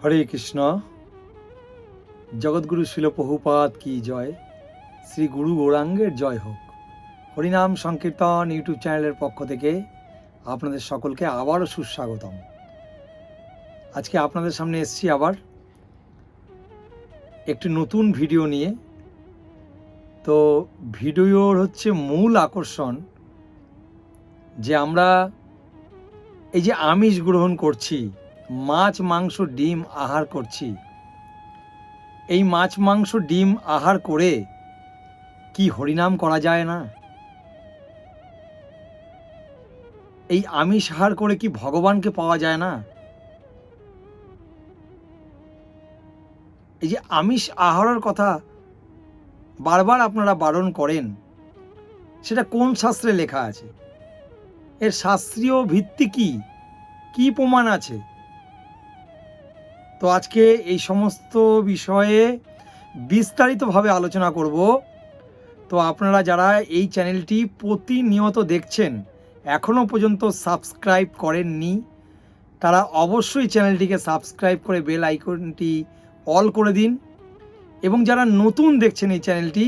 হরে কৃষ্ণ। জগৎগুরু শিল প্রভুপাদ কি জয়, শ্রী গুরু গৌরাঙ্গের জয় হোক। হরিনাম সংকীর্তন ইউটিউব চ্যানেলের পক্ষ থেকে আপনাদের সকলকে আবারও সুস্বাগতম। আজকে আপনাদের সামনে এসেছি আবার একটি নতুন ভিডিও নিয়ে। তো ভিডিওর হচ্ছে মূল আকর্ষণ যে আমরা এই যে আমিষ গ্রহণ করছি, মাছ মাংস ডিম আহার করছি, এই মাছ মাংস ডিম আহার করে কি হরিনাম করা যায় না? এই আমিষ আহার করে কি ভগবানকে পাওয়া যায় না? এই যে আমিষ আহারের কথা বারবার আপনারা বারণ করেন, সেটা কোন শাস্ত্রে লেখা আছে? এর শাস্ত্রীয় ভিত্তি কি? কি প্রমাণ আছে? তো আজকে এই সমস্ত বিষয়ে বিস্তারিতভাবে আলোচনা করব। তো আপনারা যারা এই চ্যানেলটি প্রতিনিয়ত দেখছেন, এখনও পর্যন্ত সাবস্ক্রাইব করেননি, তারা অবশ্যই চ্যানেলটিকে সাবস্ক্রাইব করে বেল আইকনটি অল করে দিন। এবং যারা নতুন দেখছেন এই চ্যানেলটি,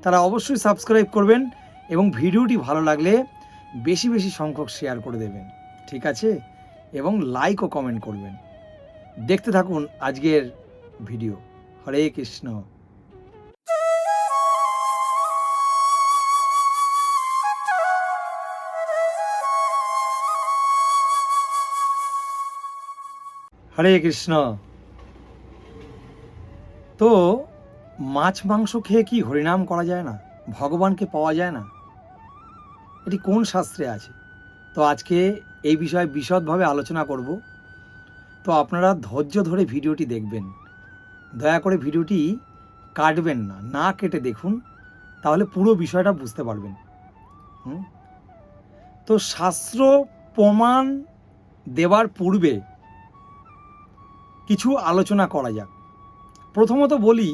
তারা অবশ্যই সাবস্ক্রাইব করবেন এবং ভিডিওটি ভালো লাগলে বেশি বেশি সংখ্যক শেয়ার করে দেবেন, ঠিক আছে? এবং লাইক ও কমেন্ট করবেন। দেখতে থাকুন আজকের ভিডিও। হরে কৃষ্ণ। হরে কৃষ্ণ। তো মাছ মাংস খেয়ে কি হরিনাম করা যায় না? ভগবানকে পাওয়া যায় না? এটি কোন শাস্ত্রে আছে? তো আজকে এই বিষয়ে বিশদভাবে আলোচনা করব। তো আপনারা ধৈর্য ধরে ভিডিওটি দেখবেন, দয়া করে ভিডিওটি কাটবেন না, না কেটে দেখুন, তাহলে পুরো বিষয়টা বুঝতে পারবেন। তো শাস্ত্র প্রমাণ দেওয়ার পূর্বে কিছু আলোচনা করা যাক। প্রথমত বলি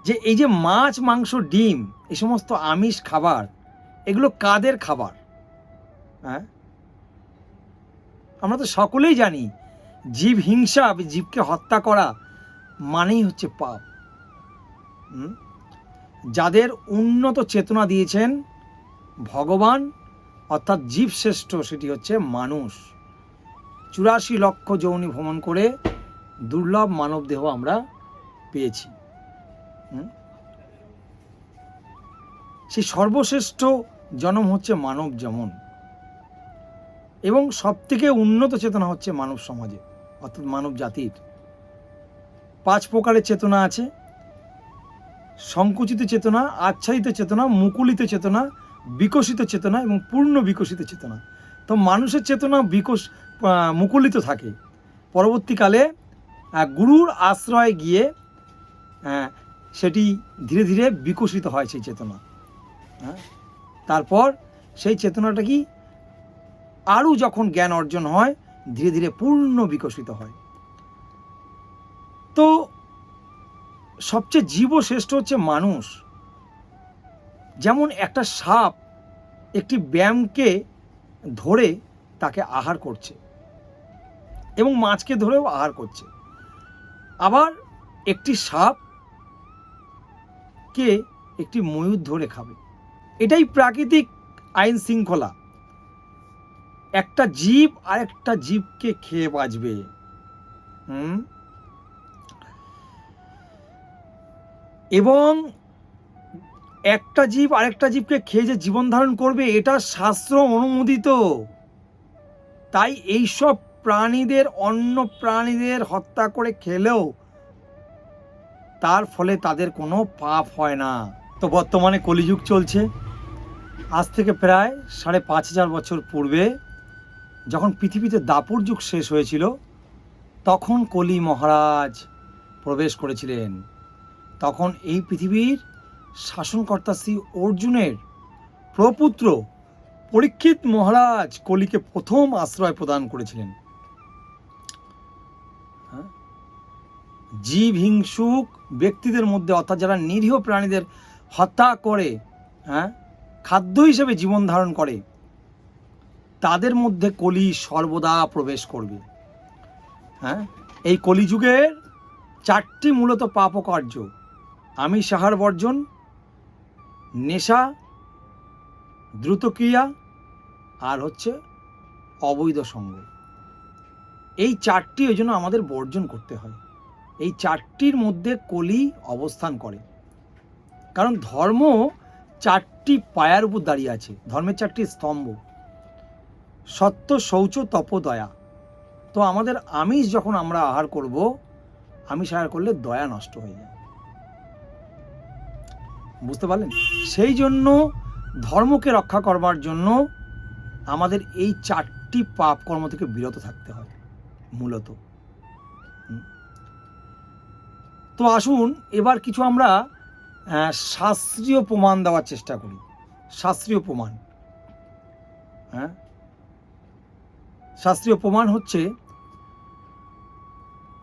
যে এই যে মাছ মাংস ডিম এই সমস্ত আমিষ খাবার, এগুলো কাদের খাবার? হ্যাঁ, আমরা তো সকলেই জানি জীব হিংসা, জীবকে হত্যা করা মানেই হচ্ছে পাপ। যাদের উন্নত চেতনা দিয়েছেন ভগবান, অর্থাৎ জীব শ্রেষ্ঠ, সেটি হচ্ছে মানুষ। 84 লক্ষ যৌনি ভ্রমণ করে দুর্লভ মানব দেহ আমরা পেয়েছি। সেই সর্বশ্রেষ্ঠ জন্ম হচ্ছে মানব জন্ম, এবং সবথেকে উন্নত চেতনা হচ্ছে মানব সমাজে, অর্থাৎ মানব জাতির 5 প্রকারের চেতনা আছে: সংকুচিত চেতনা, আচ্ছাদিত চেতনা, মুকুলিত চেতনা, বিকশিত চেতনা এবং পূর্ণ বিকশিত চেতনা। তো মানুষের চেতনা মুকুলিত থাকে, পরবর্তীকালে গুরুর আশ্রয় গিয়ে সেটি ধীরে ধীরে বিকশিত হয় সেই চেতনা। তারপর সেই চেতনাটা কি আরও যখন জ্ঞান অর্জন হয়, ধীরে ধীরে পূর্ণ বিকশিত হয়। তো সবচেয়ে জীবশ্রেষ্ঠ হচ্ছে মানুষ। যেমন একটা সাপ একটি ব্যাঙকে ধরে তাকে আহার করছে, এবং মাছকে ধরেও আহার করছে। আবার একটি সাপকে একটি ময়ূর ধরে খাবে। এটাই প্রাকৃতিক আইন শৃঙ্খলা। একটা জীব আরেকটা জীবকে খেয়ে বাঁচবে। এবং একটা জীব আরেকটা জীবকে খেয়ে যে জীবন ধারণ করবে, এটা শাস্ত্র অনুমোদিত। তাই এইসব প্রাণীদের, অন্য প্রাণীদের হত্যা করে খেলেও তার ফলে তাদের কোনো পাপ হয় না। তো বর্তমানে কলিযুগ চলছে। আজ থেকে প্রায় 5,500 বছর পূর্বে যখন পৃথিবীতে দাপর যুগ শেষ হয়েছিল, তখন কলি মহারাজ প্রবেশ করেছিলেন। তখন এই পৃথিবীর শাসনকর্তা শ্রী অর্জুনের প্রপুত্র পরীক্ষিত মহারাজ কলিকে প্রথম আশ্রয় প্রদান করেছিলেন। জীব হিংসুক ব্যক্তিদের মধ্যে, অর্থাৎ যারা নিরীহ প্রাণীদের হত্যা করে খাদ্য হিসেবে জীবন ধারণ করে, তাদের মধ্যে কলি সর্বদা প্রবেশ করবে। এই কলিযুগের 4টি মূলত পাপ কার্য: আমিষ আহার বর্জন, নেশা, দ্রুতক্রিয়া, আর হচ্ছে অবৈধ সঙ্গ। এই 4টি ওই জন্য আমাদের বর্জন করতে হয়। এই 4টির মধ্যে কলি অবস্থান করে, কারণ ধর্ম 4টি পায়ার উপর দাঁড়িয়ে আছে। ধর্মের 4টি স্তম্ভ: সত্য, শৌচ, তপ, দয়া। তো আমাদের আমিষ যখন আমরা আহার করব, আমিষ আহার করলে দয়া নষ্ট হয়ে যায়। বুঝতে পারলেন? সেই জন্য ধর্মকে রক্ষা করবার জন্য আমাদের এই 4টি পাপ কর্ম থেকে বিরত থাকতে হয় মূলত। তো আসুন এবার কিছু আমরা শাস্ত্রীয় প্রমাণ দেওয়ার চেষ্টা করি। শাস্ত্রীয় প্রমাণ, হ্যাঁ, শাস্ত্রীয় প্রমাণ হচ্ছে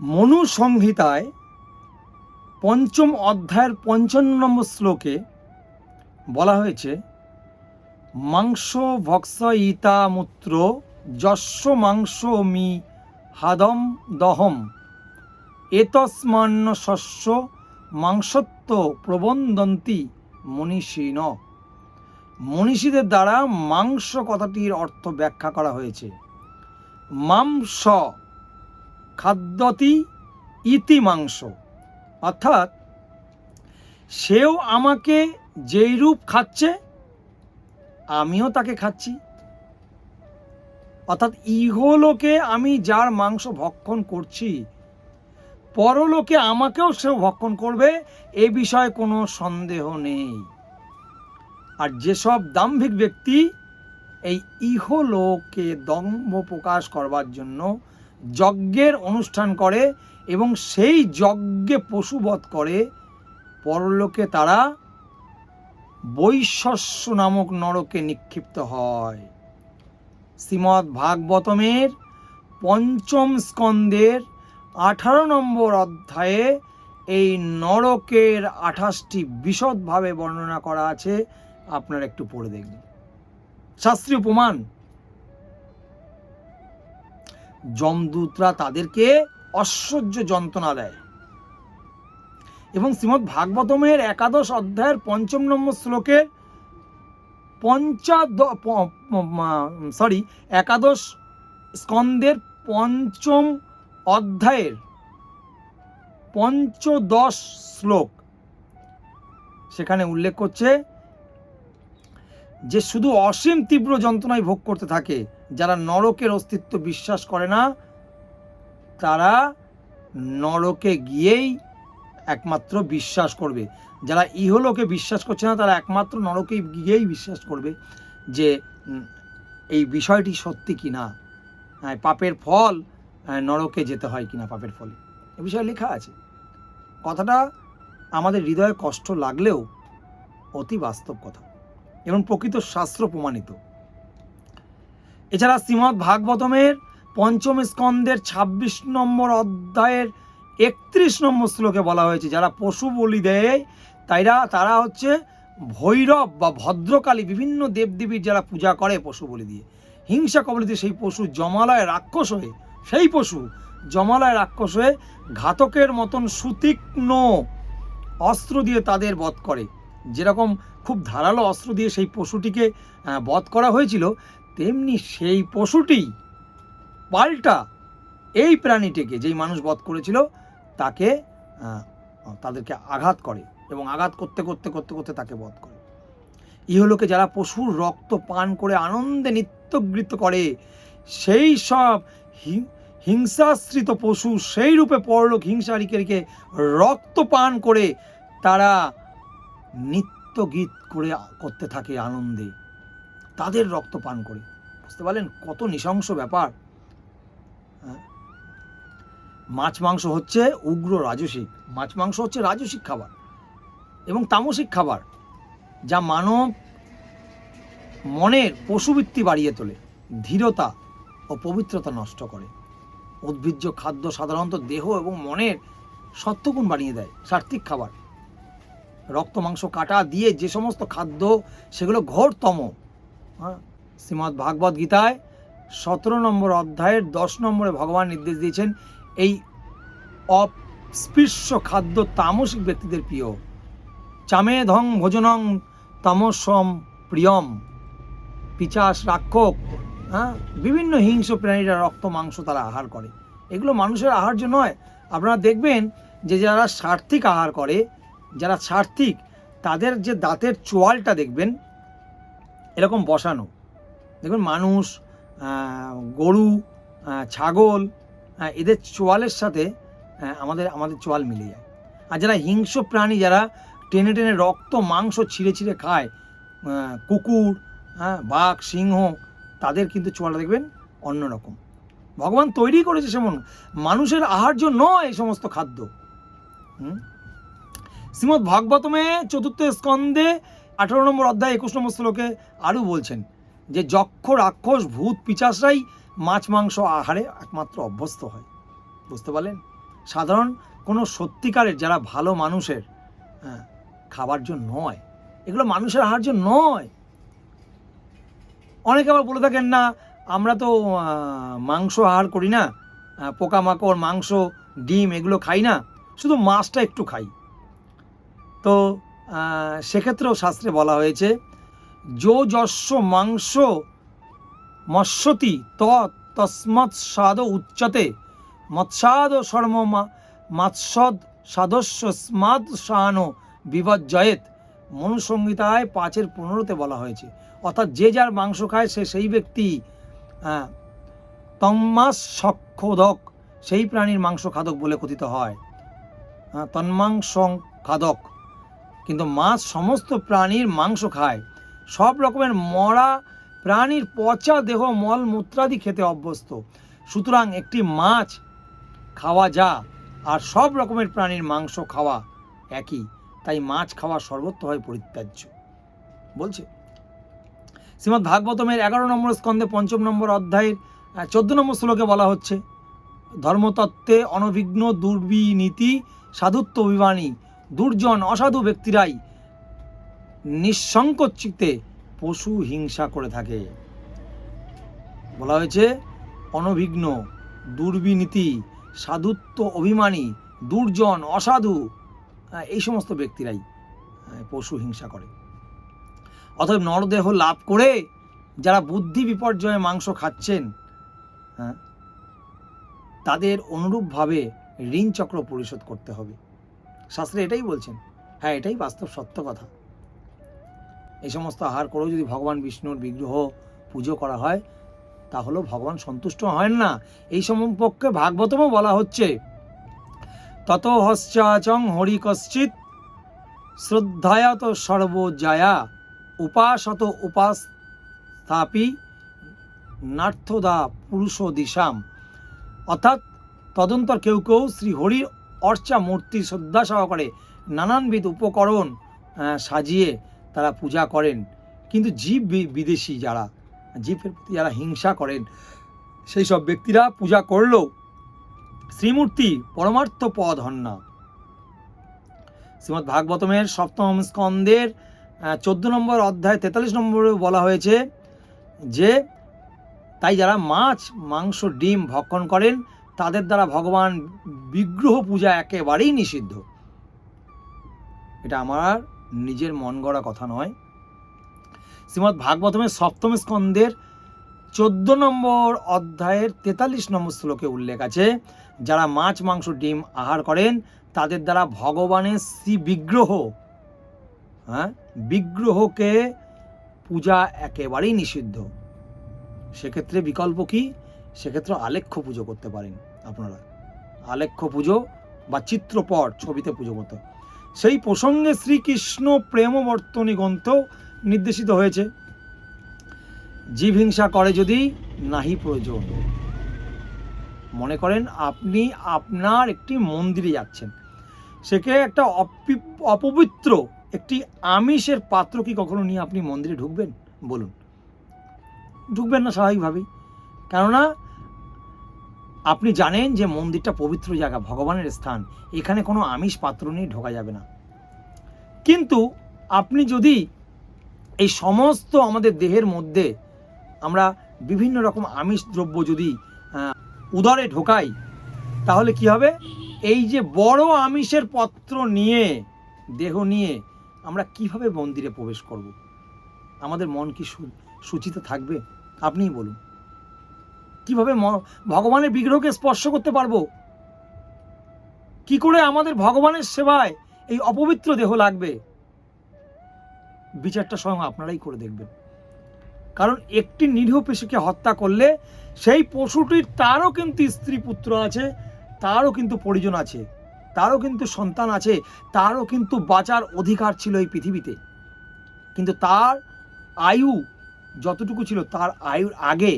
মনু সংহিতায় 5ম অধ্যায়ের 55 নম্বর শ্লোকে বলা হয়েছে, মাংস ভক্স ইতা মূত্র যস্য মাংস মি হাদম দহম এতস্মান্ন শস্য মাংসত্ব প্রবন্ধন্তি মনীষীণ। মনীষীদের দ্বারা মাংস কথাটির অর্থ ব্যাখ্যা করা হয়েছে, মাংস খাদ্যতি ইতি মাংস, অর্থাৎ সেও আমাকে যেই রূপ খাচ্ছে আমিও তাকে খাচ্ছি। অর্থাৎ ইহলোকে আমি যার মাংস ভক্ষণ করছি, পরলোকে আমাকেও সেও ভক্ষণ করবে, এ বিষয়ে কোনো সন্দেহ নেই। আর যেসব দাম্ভিক ব্যক্তি এই ইহলোকে দম্ভ প্রকাশ করবার জন্য যজ্ঞের অনুষ্ঠান করে এবং সেই যজ্ঞে পশুবধ করে, পরলোকে তারা বৈশস্য নামক নরকে নিক্ষিপ্ত হয়। শ্রীমদ্ ভাগবতমের 5ম স্কন্ধের 18 নম্বর অধ্যায়ে এই নরকের 28টি বিশদভাবে বর্ণনা করা আছে। আপনারা একটু পড়ে দেখবেন। শাস্ত্রীয় প্রমাণ, যমদূতরা তাদেরকে অসহ্য যন্ত্রণা দেয়। এবং শ্রীমদ্ ভাগবতমের 11 অধ্যায়ের 5ম নম্বর শ্লোকের 11 স্কন্ধের 5ম অধ্যায়ের 15 শ্লোক, সেখানে উল্লেখ করছে যে শুধু অসীম তীব্র যন্ত্রণায় ভোগ করতে থাকে। যারা নরকের অস্তিত্ব বিশ্বাস করে না, তারা নরকে গিয়েই একমাত্র বিশ্বাস করবে। যারা ইহলোকে বিশ্বাস করছে না, তারা একমাত্র নরকে গিয়েই বিশ্বাস করবে যে এই বিষয়টি সত্যি কি না, পাপের ফল নরকে যেতে হয় কিনা, পাপের ফলে এ বিষয়ে লেখা আছে। কথাটা আমাদের হৃদয়ে কষ্ট লাগলেও অতি বাস্তব কথা এবং প্রকৃত শাস্ত্র প্রমাণিত। এছাড়া শ্রীমদ্ ভাগবতমের 5ম স্কন্ধের 26 নম্বর অধ্যায়ের 31 নম্বর শ্লোকে বলা হয়েছে, যারা পশু বলি দেয় তারা হচ্ছে ভৈরব বা ভদ্রকালী, বিভিন্ন দেবদেবীর যারা পূজা করে পশু বলি দিয়ে, হিংসা কবলিত সেই পশু যমালয় রাক্ষস হয়ে, সেই পশু যমালয় রাক্ষস হয়ে ঘাতকের মতন সুতীক্ষ্ণ অস্ত্র দিয়ে তাদের বধ করে। যেরকম খুব ধারালো অস্ত্র দিয়ে সেই পশুটিকে বধ করা হয়েছিল, তেমনি সেই পশুটি পাল্টা এই প্রাণীটিকে, যেই মানুষ বধ করেছিল, তাদেরকে আঘাত করে এবং আঘাত করতে করতে করতে করতে তাকে বধ করে। ইহলোকে যারা পশুর রক্ত পান করে আনন্দে নিত্যগৃত করে, সেই সব হিংসাশ্রিত পশু সেই রূপে পরলোক হিংসারিকে রক্ত পান করে তারা নিত্য গীত করে করতে থাকে আনন্দে, তাদের রক্ত পান করে। বুঝতে পারলেন কত নৃশংস ব্যাপার। মাছ মাংস হচ্ছে উগ্র রাজসিক, মাছ মাংস হচ্ছে রাজসিক খাবার এবং তামসিক খাবার, যা মানব মনের পশুবৃত্তি বাড়িয়ে তোলে, ধীরতা ও পবিত্রতা নষ্ট করে। উদ্ভিজ্জ খাদ্য সাধারণত দেহ এবং মনের সত্ত্বগুণ বাড়িয়ে দেয়। সাত্ত্বিক খাবার, রক্ত মাংস কাটা দিয়ে যে সমস্ত খাদ্য, সেগুলো ঘোরতম। শ্রীমদ্ ভাগবত গীতায় 17 নম্বর অধ্যায়ের 10 নম্বরে ভগবান নির্দেশ দিয়েছেন, এই অস্পৃশ্য খাদ্য তামসিক ব্যক্তিদের প্রিয়। চামেধং ভোজনং তামসম প্রিয়ম। পিচাস, রাক্ষস, বিভিন্ন হিংস্র প্রাণীরা রক্ত মাংস তারা আহার করে। এগুলো মানুষের আহার্য নয়। আপনারা দেখবেন যে যারা সাত্ত্বিক আহার করে, যারা সাত্ত্বিক, তাদের যে দাঁতের চোয়ালটা দেখবেন এরকম বসানো। দেখবেন মানুষ, গরু, ছাগল, এদের চোয়ালের সাথে আমাদের চোয়াল মিলে যায়। আর যারা হিংস্র প্রাণী, যারা টেনে টেনে রক্ত মাংস ছিঁড়ে ছিঁড়ে খায়, কুকুর, বাঘ, সিংহ, তাদের কিন্তু চোয়ালটা দেখবেন অন্যরকম। ভগবান তৈরি করেছে সেমন, মানুষের আহার্য নয় এই সমস্ত খাদ্য। শ্রীমদ্ ভাগবতমে 4th স্কন্ধে 18 নম্বর অধ্যায় 21 নম্বর শ্লোকে আরও বলছেন যে যক্ষ, রাক্ষস, ভূত, পিশাচরাই মাছ মাংস আহারে একমাত্র অভ্যস্ত হয়। বুঝতে পারলেন? সাধারণ কোনো সত্যিকারের যারা ভালো মানুষের খাবার জন্য নয়, এগুলো মানুষের আহার্য নয়। অনেকে আবার বলে থাকেন, না আমরা তো মাংস আহার করি না, পোকামাকড়, মাংস, ডিম এগুলো খাই না, শুধু মাছটা একটু খাই। তো সেক্ষেত্রেও শাস্ত্রে বলা হয়েছে যো যস্য মাংস মৎস্যতি তস্মৎ স্বাদ উচ্চতে মৎস্যাদ শর্ম মাৎসদ সাদস্য স্মাদ সানো বিবজ্জয়েত। মনুসংহিতায় 5:15 বলা হয়েছে। অর্থাৎ যে যার মাংস খায় সেই ব্যক্তি তন্মাস সক্ষোদক, সেই প্রাণীর মাংস খাদক বলে কথিত হয়। তন্মাংস খাদক। কিন্তু মাছ সমস্ত প্রাণীর মাংস খায়, সব রকমের মরা প্রাণীর পচা দেহ মল মূত্রাদি খেতে অভ্যস্ত। সুতরাং একটি মাছ খাওয়া যা আর সব রকমের প্রাণীর মাংস খাওয়া একই, তাই মাছ খাওয়া সর্বত্র হয় পরিত্যাজ্য বলছে। শ্রীমদ্ ভাগবতমের 11 নম্বর স্কন্ধে 5 নম্বর অধ্যায়ের 14 নম্বর শ্লোকে বলা হচ্ছে ধর্মতত্ত্বে অনভিঘ্ন দুর্বিনীতি সাধুত্ব অভিমানী দুর্জন অসাধু ব্যক্তিরাই নিঃসংকোচিতে পশু হিংসা করে থাকে। বলা হয়েছে অনভিঘ্ন, দুর্বিনীতি, সাধুত্ব অভিমানী, দুর্জন, অসাধু, এই সমস্ত ব্যক্তিরাই পশু হিংসা করে। অতএব নরদেহ লাভ করে যারা বুদ্ধি বিপর্যয়ে মাংস খাচ্ছেন, তাদের অনুরূপভাবে ঋণ চক্র পরিশোধ করতে হবে। শাস্ত্রে এটাই বলছেন। হ্যাঁ, এটাই বাস্তব সত্য কথা। এই সমস্ত আহার করেও যদি ভগবান বিষ্ণুর বিগ্রহ পুজো করা হয়, তাহলেও ভগবান সন্তুষ্ট হয় না। এই সম্পর্কে ভাগবতমও বলা হচ্ছে তত হস্যাচং হরি কশ্চিৎ শ্রদ্ধায়াত সর্বজয়া উপাসত উপাস্থাপি নার্থদা পুরুষ দিশাম। অর্থাৎ তদন্তর কেউ কেউ শ্রী হরির অর্চা মূর্তি শ্রদ্ধা সহকারে নানানবিধ উপকরণ সাজিয়ে তারা পূজা করেন। কিন্তু জীব বিদেশী যারা, জীবের প্রতি যারা হিংসা করেন, সেই সব ব্যক্তিরা পূজা করলেও শ্রীমূর্তি পরমার্থ পদ হন না। শ্রীমদ্ ভাগবতমের 7ম স্কন্ধের 14 নম্বর অধ্যায় 43 নম্বরে বলা হয়েছে যে তাই যারা মাছ, মাংস, ডিম ভক্ষণ করেন তাদের দ্বারা ভগবান বিগ্রহ পূজা একেবারেই নিষিদ্ধ। এটা আমার নিজের মন গড়া কথা নয়। শ্রীমদ্ ভাগবতমের 7ম স্কন্ধের 14 নম্বর অধ্যায়ের 43 নম্বর শ্লোকে উল্লেখ আছে যারা মাছ, মাংস, ডিম আহার করেন তাদের দ্বারা ভগবানের শ্রী বিগ্রহকে পূজা একেবারেই নিষিদ্ধ। সেক্ষেত্রে বিকল্প কি? সেক্ষেত্রে আলেখ্য পুজো করতে পারেন আপনারা। আলেখ্য পুজো বা চিত্রপট, ছবিতে পুজো করতে। সেই প্রসঙ্গে শ্রীকৃষ্ণ প্রেমবর্তনী গ্রন্থ নির্দেশিত হয়েছে জীব হিংসা করে যদি নাহি প্রয়োজন। মনে করেন আপনি আপনার একটি মন্দিরে যাচ্ছেন, সেখানে একটা অপবিত্র একটি আমিষের পাত্র কি কখনো নিয়ে আপনি মন্দিরে ঢুকবেন? বলুন, ঢুকবেন না স্বাভাবিকভাবেই। কেননা আপনি জানেন যে মন্দিরটা পবিত্র জায়গা, ভগবানের স্থান, এখানে কোনো আমিষ পাত্র নিয়ে ঢোকা যাবে না। কিন্তু আপনি যদি এই সমস্ত আমাদের দেহের মধ্যে আমরা বিভিন্ন রকম আমিষ দ্রব্য যদি উদরে ঢোকাই, তাহলে কি হবে? এই যে বড় আমিষের পত্র নিয়ে, দেহ নিয়ে আমরা কিভাবে মন্দিরে প্রবেশ করব? আমাদের মন কি সুচিত থাকবে? আপনিই বলুন। কিভাবে ভগবানের বিগ্রহকে স্পর্শ করতে পারবো? কি করে আমাদের ভগবানের সেবায় এই অপবিত্র দেহ লাগবে? বিচারটা স্বয়ং আপনারাই করে দেখবেন। কারণ একটি নিরীহ পশুকে হত্যা করলে সেই পশুটির তারও কিন্তু স্ত্রী পুত্র আছে, তারও কিন্তু পরিজন আছে, তারও কিন্তু সন্তান আছে, তারও কিন্তু বাঁচার অধিকার ছিল এই পৃথিবীতে। কিন্তু তার আয়ু যতটুকু ছিল, তার আয়ুর আগে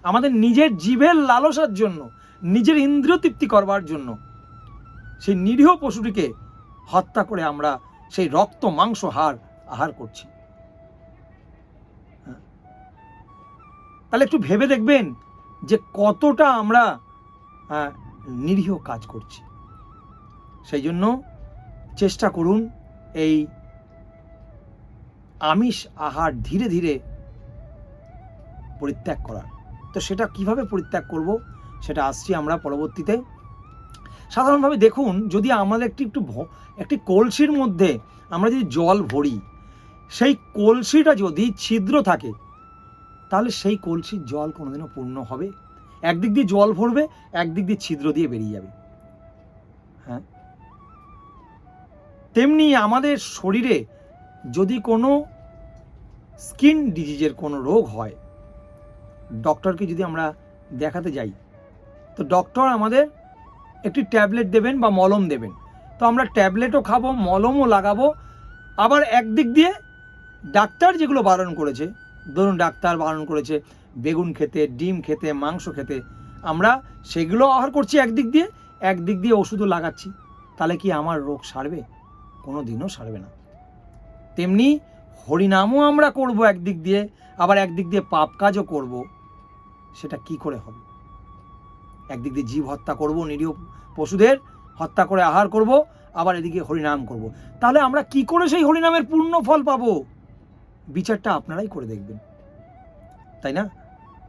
আমাদের নিজের জীবের লালসার জন্য, নিজের ইন্দ্রিয় তৃপ্তি করবার জন্য সেই নিরীহ পশুটিকে হত্যা করে আমরা সেই রক্ত মাংস হাড় আহার করছি। তাহলে একটু ভেবে দেখবেন যে কতটা আমরা নিরীহ কাজ করছি। সেই জন্য চেষ্টা করুন এই আমিষ আহার ধীরে ধীরে পরিত্যাগ করার। তো সেটা কিভাবে পরিত্যাগ করব সেটা আসছি আমরা পরবর্তীতে। সাধারণভাবে দেখুন, যদি আমাদের একটি কলসির মধ্যে আমরা যদি জল ভরি, সেই কলসিটা যদি ছিদ্র থাকে, তাহলে সেই কলসির জল কোনোদিনও পূর্ণ হবে? একদিক দিয়ে জল ভরবে, একদিক দিয়ে ছিদ্র দিয়ে বেরিয়ে যাবে। হ্যাঁ, তেমনি আমাদের শরীরে যদি কোনো স্কিন ডিজিজের কোনো রোগ হয়, ডক্টরকে যদি আমরা দেখাতে যাই, তো ডক্টর আমাদের একটি ট্যাবলেট দেবেন বা মলম দেবেন। তো আমরা ট্যাবলেটও খাবো, মলমও লাগাবো। আবার একদিক দিয়ে ডাক্তার যেগুলো বারণ করেছে, ধরুন ডাক্তার বারণ করেছে বেগুন খেতে, ডিম খেতে, মাংস খেতে, আমরা সেগুলো আহার করছি একদিক দিয়ে ওষুধও লাগাচ্ছি। তাহলে কি আমার রোগ সারবে? কোনো দিনও সারবে না। তেমনি হরিনামও আমরা করব একদিক দিয়ে, আবার একদিক দিয়ে পাপ কাজও করব। সেটা কি করে হবে? একদিক দিয়ে জীব হত্যা করব, নিরীহ পশুদের হত্যা করে আহার করব, আবার এদিকে হরিনাম করব। তাহলে আমরা কি করে সেই হরিনামের পূর্ণ ফল পাবো? বিচারটা আপনারাই করে দেখবেন, তাই না?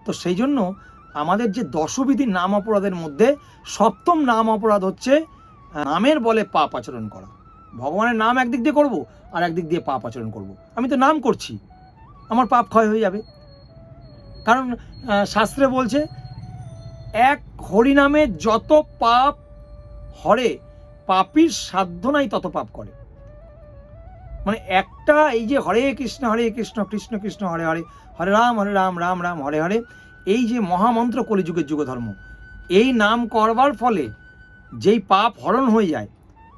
তো সেই জন্য আমাদের যে দশবিধি নাম অপরাধের মধ্যে সপ্তম নাম অপরাধ হচ্ছে নামের বলে পাপ আচরণ করা। ভগবানের নাম একদিক দিয়ে করব, আর একদিক দিয়ে পাপ আচরণ করব। আমি তো নাম করছি, আমার পাপ ক্ষয় হয়ে যাবে। কারণ শাস্ত্রে বলছে, এক হরিনামে যত পাপ হরে, পাপীর সাধ্য নাই তত পাপ করে। মানে একটা এই যে হরে কৃষ্ণ কৃষ্ণ কৃষ্ণ হরে হরে, হরে রাম রাম রাম হরে হরে, এই যে মহামন্ত্র কলিযুগের যুগধর্ম, এই নাম করবার ফলে যেই পাপ হরণ হয়ে যায়,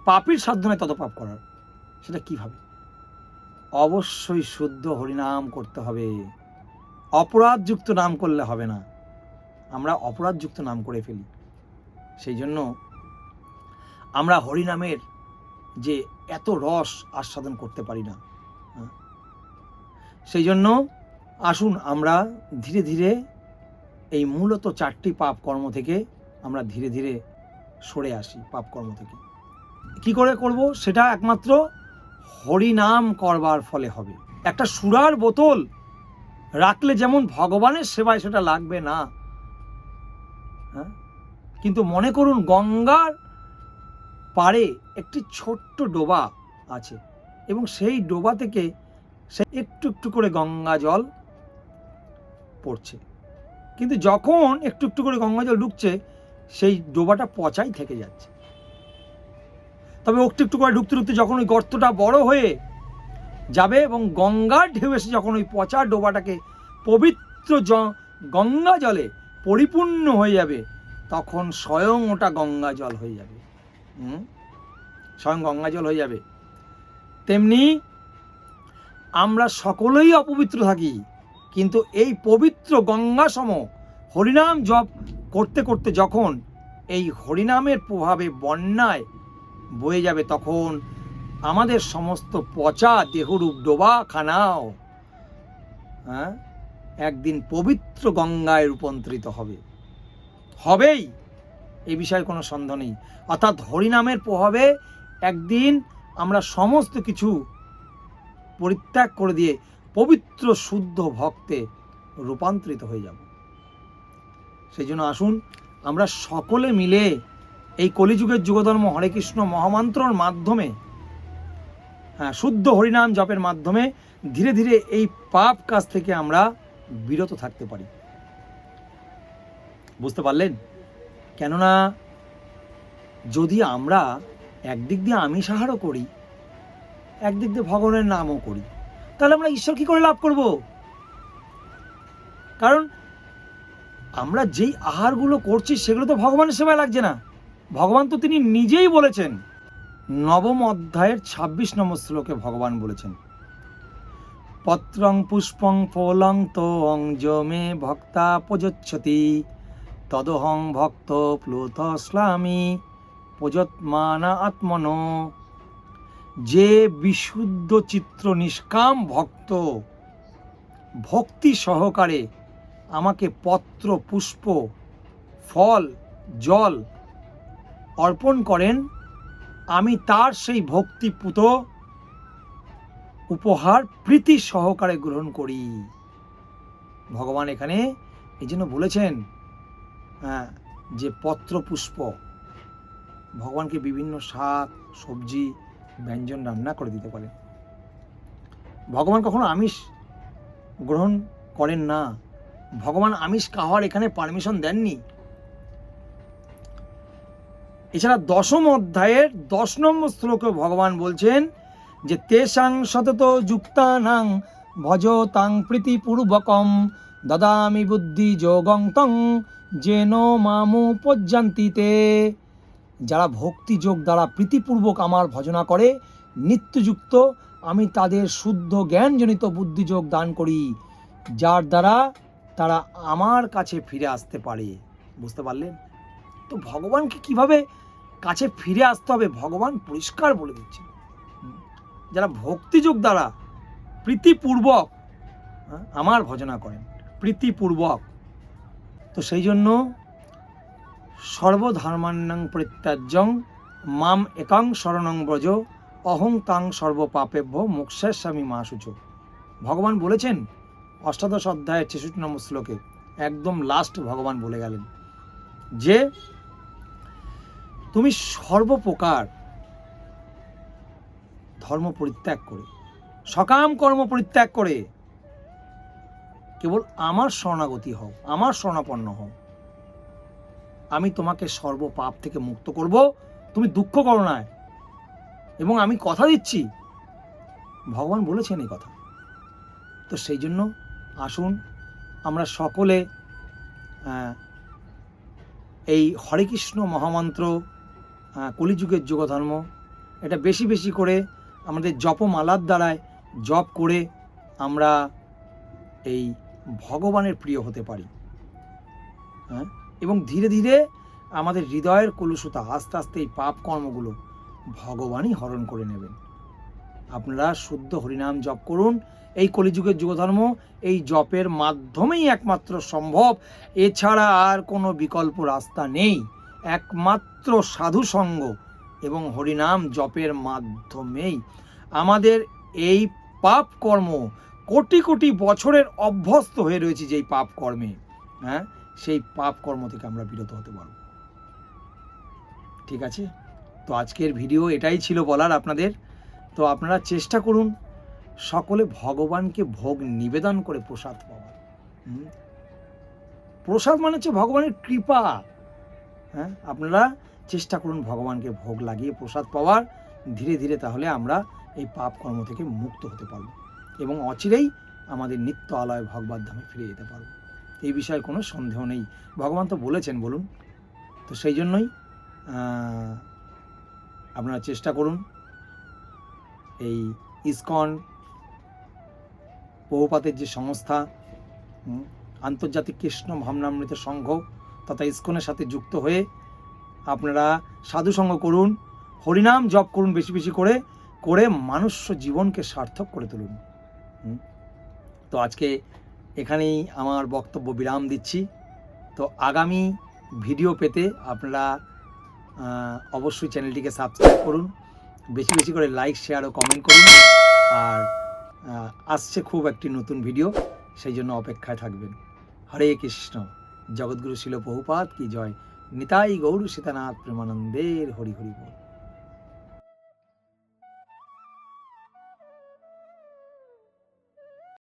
পাপীর সাধ্য নয় তত পাপ করার। সেটা কিভাবে? অবশ্যই শুদ্ধ হরিনাম করতে হবে। অপরাধযুক্ত নাম করলে হবে না। আমরা অপরাধযুক্ত নাম করে ফেলি। সেই জন্য আমরা হরিনামের যে এত রস আস্বাদন করতে পারি না। সেই জন্য আসুন আমরা ধীরে ধীরে এই মূলত 4টি পাপ কর্ম থেকে আমরা ধীরে ধীরে সরে আসি। পাপ কর্ম থেকে কি করে করব? সেটা একমাত্র হরিনাম করবার ফলে হবে। একটা সুরার বোতল রাখলে যেমন ভগবানের সেবায় সেটা লাগবে না, কিন্তু মনে করুন গঙ্গার পাড়ে একটি ছোট্ট ডোবা আছে, এবং সেই ডোবা থেকে সে একটু একটু করে গঙ্গা জল পড়ছে, কিন্তু যখন একটু একটু করে গঙ্গা জল ঢুকছে, সেই ডোবাটা পচাই থেকে যাচ্ছে। তবে একটু একটু করে ঢুকতে ঢুকতে যখন ওই গর্তটা বড় হয়ে যাবে এবং গঙ্গার ঢেউ এসে যখন ওই পচা ডোবাটাকে পবিত্র গঙ্গা জলে পরিপূর্ণ হয়ে যাবে, তখন স্বয়ং ওটা গঙ্গা জল হয়ে যাবে। স্বয়ং গঙ্গা জল হয়ে যাবে। তেমনি আমরা সকলেই অপবিত্র থাকি, কিন্তু এই পবিত্র গঙ্গা সম হরিনাম জপ করতে করতে যখন এই হরিনামের প্রভাবে বন্যায় বয়ে যাবে, তখন আমাদের সমস্ত পচা দেহরূপ ডোবা খানাও একদিন পবিত্র গঙ্গায় রূপান্তরিত হবেই। এই বিষয়ে কোনো সন্দেহ নেই। অর্থাৎ হরিনামের প্রভাবে একদিন আমরা সমস্ত কিছু পরিত্যাগ করে দিয়ে পবিত্র শুদ্ধ ভক্তে রূপান্তরিত হয়ে যাব। সেই জন্য আসুন আমরা সকলে মিলে এই কলিযুগের যুগধর্ম হরে কৃষ্ণ মহামন্ত্রর মাধ্যমে, শুদ্ধ হরিনাম জপের মাধ্যমে ধীরে ধীরে এই পাপ কাজ থেকে আমরা বিরত থাকতে পারি। বুঝতে পারলেন? কেননা যদি আমরা একদিক দিয়ে আমিষ আহারও করি, একদিক দিয়ে ভগবানের নামও করি, তাহলে আমরা ঈশ্বর কি করে লাভ করব? কারণ আমরা যেই আহারগুলো করছি সেগুলো তো ভগবানের সেবায় লাগছে না। ভগবান তো তিনি নিজেই বলেছেন, নবম অধ্যায়ের 26 নম্বর শ্লোকে ভগবান বলেছেন, পত্রং পুষ্পং ফলং তোং যমে ভক্তা প্রযচ্ছতি তদহং ভক্ত প্লুতস্লামি প্রযৎমানা আত্মনো। যে বিশুদ্ধ চিত্র নিষ্কাম ভক্ত ভক্তি সহকারে আমাকে পত্র, পুষ্প, ফল, জল অর্পণ করেন, আমি তার সেই ভক্তিপূত উপহার প্রীতি সহকারে গ্রহণ করি। ভগবান এখানে এই জন্য বলেছেন যে পত্র পুষ্প, ভগবানকে বিভিন্ন শাক, সবজি, ব্যঞ্জন রান্না করে দিতে পারেন। ভগবান কখনো আমিষ গ্রহণ করেন না। ভগবান আমিষ খাওয়ার এখানে পারমিশন দেননি। এছাড়া 10ম অধ্যায়ের 10 নম্বর শ্লোকে ভগবান বলছেন যে তেষাং সতত যুক্তানাং ভজতাং প্রীতিপূর্বকম দদামি বুদ্ধি যোগং তং যেন মামু পর্যান্তিতে। যারা ভক্তি যোগ দ্বারা প্রীতিপূর্বক আমার ভজনা করে নিত্যযুক্ত, আমি তাদের শুদ্ধ জ্ঞানজনিত বুদ্ধিযোগ দান করি, যার দ্বারা তারা আমার কাছে ফিরে আসতে পারে। বুঝতে পারলেন? তো ভগবানকে কিভাবে কাছে ফিরে আসতে হবে ভগবান পরিষ্কার বলে দিচ্ছেন। যারা ভক্তিযোগ দ্বারা প্রীতিপূর্বক আমার ভজনা করেন, প্রীতিপূর্বক, তো সেই জন্য সর্বধর্মান্নাং পরিত্যাজ্যং মাম একাং শরণং ব্রজ অহং তাং সর্বপাপেভ্য মোক্ষাস্যামি মা শুচো। ভগবান বলেছেন 18 অধ্যায়ের 66 নম্বর শ্লোকে, একদম লাস্ট ভগবান বলে গেলেন যে তুমি সর্বপ্রকার ধর্ম পরিত্যাগ করে, সকাম কর্ম পরিত্যাগ করে কেবল আমার শরণাগতি হও, আমার শরণাপন্ন হও, আমি তোমাকে সর্বপাপ থেকে মুক্ত করব, তুমি দুঃখ করো না। এবং আমি কথা দিচ্ছি, ভগবান বলেছেন এই কথা। তো সেই জন্য আসুন আমরা সকলে এই হরে কৃষ্ণ মহামন্ত্র, কলিযুগের যুগধর্ম, এটা বেশি বেশি করে আমাদের জপমালার দ্বারায় জপ করে আমরা এই ভগবানের প্রিয় হতে পারি। এবং ধীরে ধীরে আমাদের হৃদয়ের কলুষতা আস্তে আস্তে এই পাপ কর্মগুলো ভগবানই হরণ করে নেবেন। আপনারা শুদ্ধ হরিনাম জপ করুন। এই কলিযুগের যুগধর্ম এই জপের মাধ্যমেই একমাত্র সম্ভব, এছাড়া আর কোনো বিকল্প রাস্তা নেই। একমাত্র সাধু সঙ্গ এবং হরিনাম জপের মাধ্যমেই আমাদের এই পাপ কর্ম, কোটি কোটি বছরের অভ্যস্ত হয়ে রয়েছে যেই পাপ কর্মে, সেই পাপ কর্ম থেকে আমরা বিরত হতে পারব। ঠিক আছে? তো আজকের ভিডিও এটাই ছিল বলার আপনাদের। তো আপনারা চেষ্টা করুন সকলে ভগবানকে ভোগ নিবেদন করে প্রসাদ পাওয়ার। প্রসাদ মানে হচ্ছে ভগবানের কৃপা। আপনারা চেষ্টা করুন ভগবানকে ভোগ লাগিয়ে প্রসাদ পাওয়ার। ধীরে ধীরে তাহলে আমরা এই পাপ কর্ম থেকে মুক্ত হতে পারব এবং অচিরেই আমাদের নিত্য আলয় ভগবত ধামে ফিরে যেতে পারব। এই বিষয়ে কোনো সন্দেহ নেই, ভগবান তো বলেছেন, বলুন। তো সেই জন্যই আপনারা চেষ্টা করুন এই ইসকন প্রভুপাদের যে সংস্থা, আন্তর্জাতিক কৃষ্ণ ভাবনামৃত সংঘ তথা ইসকনের সাথে যুক্ত হয়ে আপনারা সাধুসঙ্গ করুন, হরিনাম জপ করুন বেশি বেশি করে করে মানুষ্য জীবনকে সার্থক করে তুলুন। তো আজকে এখানেই আমার বক্তব্য বিরাম দিচ্ছি। তো আগামী ভিডিও পেতে আপনারা অবশ্যই চ্যানেলটিকে সাবস্ক্রাইব করুন, বেশি বেশি করে লাইক, শেয়ার ও কমেন্ট করুন। আর আসছে খুব একটি নতুন ভিডিও, সেই জন্য অপেক্ষায় থাকবেন। হরে কৃষ্ণ। জগৎগুরু শিল প্রভুপাদ কি জয়। নিতাই গৌর সীতানাথ প্রেমানন্দের হরি হরি বল।